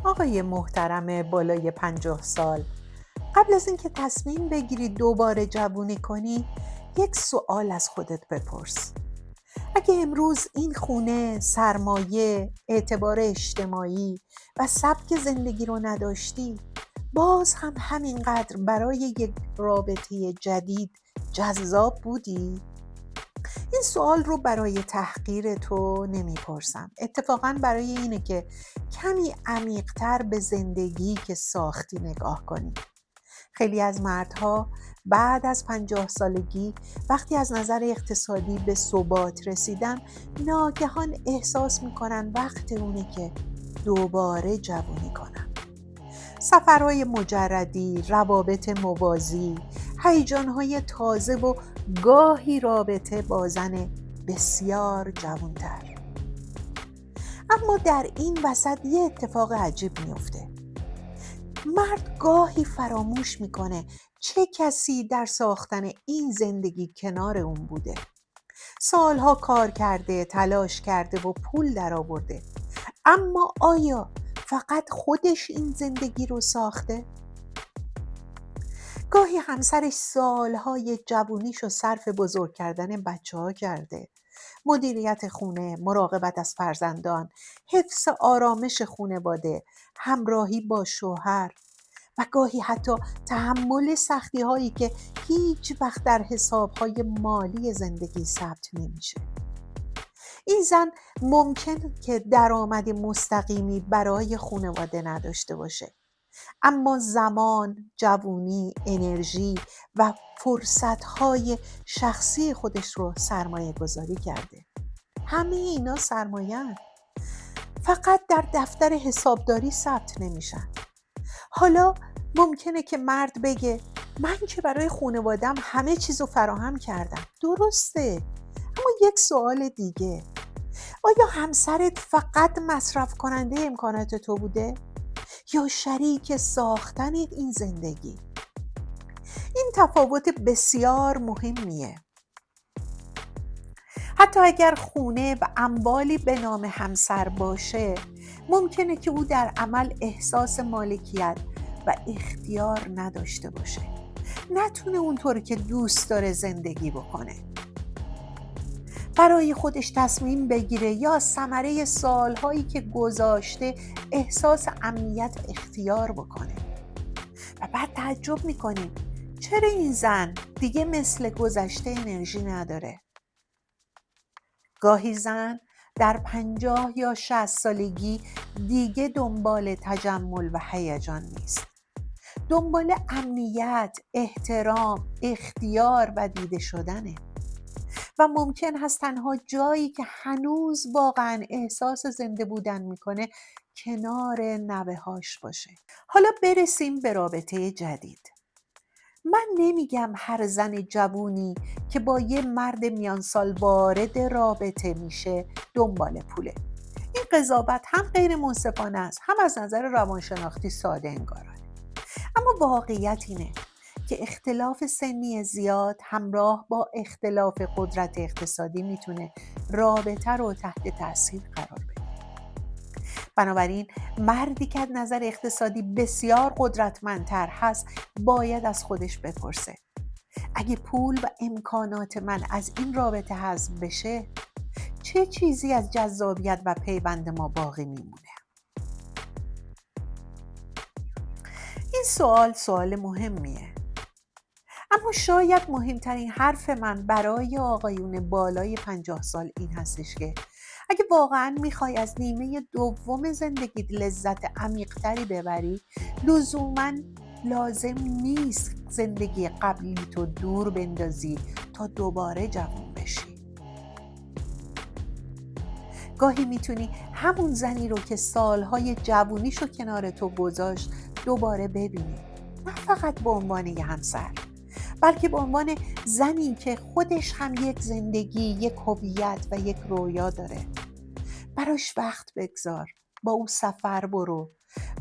آقای محترم بالای 50 سال، قبل از اینکه تصمیم بگیری دوباره جوونی کنی، یک سوال از خودت بپرس. اگه امروز این خونه، سرمایه، اعتبار اجتماعی و سبک زندگی رو نداشتی، باز هم همینقدر برای یک رابطه جدید جذاب بودی؟ این سوال رو برای تحقیر تو نمیپرسم. اتفاقاً برای اینه که کمی عمیق‌تر به زندگی که ساختی نگاه کنی. خیلی از مردها بعد از 50 سالگی وقتی از نظر اقتصادی به ثبات رسیدن، ناگهان احساس میکنن وقت اونه که دوباره جوونی کنن. سفرهای مجردی، روابط موازی، هیجانهای تازه و گاهی رابطه با زن بسیار جوانتر. اما در این وسط یه اتفاق عجیب میفته. مرد گاهی فراموش میکنه چه کسی در ساختن این زندگی کنار اون بوده. سالها کار کرده، تلاش کرده و پول درآورده. اما آیا فقط خودش این زندگی رو ساخته؟ گاهی همسرش سالهای جوونیشو صرف بزرگ کردن بچه‌ها کرده. مدیریت خونه، مراقبت از فرزندان، حفظ آرامش خانواده، همراهی با شوهر و گاهی حتی تحمل سختی‌هایی که هیچ وقت در حسابهای مالی زندگی ثبت نمیشه. این زن ممکن که درآمد مستقیمی برای خانواده نداشته باشه، اما زمان، جوونی، انرژی و فرصت‌های شخصی خودش رو سرمایه گذاری کرده. همه اینا سرمایه‌اند، فقط در دفتر حسابداری ثبت نمیشن. حالا ممکنه که مرد بگه من که برای خانوادم همه چیزو فراهم کردم. درسته، اما یک سوال دیگه: آیا همسرت فقط مصرف کننده امکانات تو بوده؟ یا شریک ساختن این زندگی؟ این تفاوت بسیار مهمیه. حتی اگر خونه و اموالی به نام همسر باشه، ممکنه که او در عمل احساس مالکیت و اختیار نداشته باشه. نتونه اونطوری که دوست داره زندگی بکنه، برای خودش تصمیم بگیره یا ثمره سالهایی که گذاشته احساس امنیت و اختیار بکنه. و بعد تعجب میکنیم چرا این زن دیگه مثل گذشته انرژی نداره. گاهی زن در 50 یا 60 سالگی دیگه دنبال تجمل و هیجان نیست. دنبال امنیت، احترام، اختیار و دیده شدنه. و ممکن هست تنها جایی که هنوز واقعا احساس زنده بودن میکنه کنار نوه‌هاش باشه. حالا برسیم به رابطه جدید. من نمیگم هر زن جوونی که با یه مرد میان سال وارد رابطه میشه دنبال پوله. این قضاوت هم غیر منصفانه است، هم از نظر روانشناختی ساده انگارانه. اما واقعیت اینه که اختلاف سنی زیاد همراه با اختلاف قدرت اقتصادی میتونه رابطه رو تحت تاثیر قرار بده. بنابراین مردی که از نظر اقتصادی بسیار قدرتمندتر هست باید از خودش بپرسه اگه پول و امکانات من از این رابطه حذف بشه، چه چیزی از جذابیت و پیوند ما باقی میمونه؟ این سوال مهمیه. اما شاید مهمترین حرف من برای آقایون بالای 50 سال این هستش که اگه واقعا میخوای از نیمه دوم زندگیت لذت عمیق‌تری ببری، لزوماً لازم نیست زندگی قبلی تو دور بندازی تا دوباره جوان بشی. گاهی میتونی همون زنی رو که سالهای جوونیشو کنار تو گذاشت دوباره ببینی، نه فقط به عنوان یه همسر، بلکه به عنوان زنی که خودش هم یک زندگی، یک هویت و یک رویا داره. براش وقت بگذار، با او سفر برو،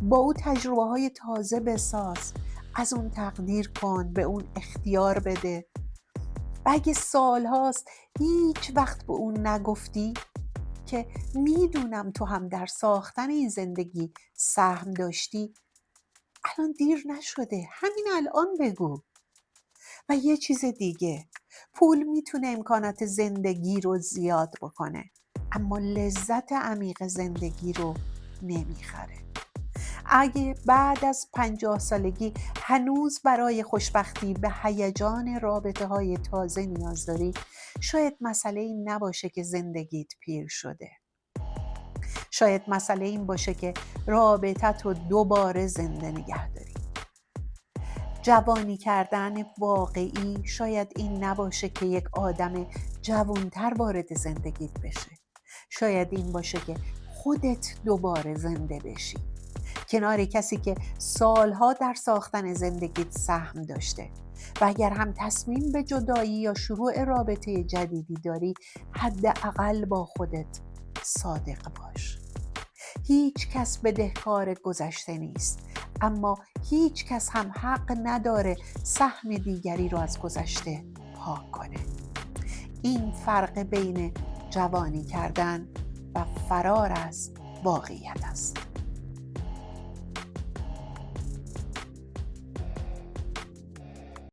با او تجربه های تازه بساز، از اون تقدیر کن، به اون اختیار بده. و اگه سال هاست هیچ وقت به اون نگفتی، که میدونم تو هم در ساختن این زندگی سهم داشتی، الان دیر نشده، همین الان بگو. و یه چیز دیگه، پول میتونه امکانات زندگی رو زیاد بکنه، اما لذت عمیق زندگی رو نمیخره. اگه بعد از 50 سالگی هنوز برای خوشبختی به هیجان رابطه های تازه نیاز داری، شاید مسئله این نباشه که زندگیت پیر شده. شاید مسئله این باشه که رابطت رو دوباره زنده نگه داری. جوانی کردن واقعی شاید این نباشه که یک آدم جوانتر وارد زندگیت بشه. شاید این باشه که خودت دوباره زنده بشی، کنار کسی که سالها در ساختن زندگیت سهم داشته. و اگر هم تصمیم به جدایی یا شروع رابطه جدیدی داری، حداقل با خودت صادق باش. هیچ کس بدهکار گذشته نیست، اما هیچ کس هم حق نداره سهم دیگری رو از گذشته پاک کنه. این فرق بین جوانی کردن و فرار از واقعیت است.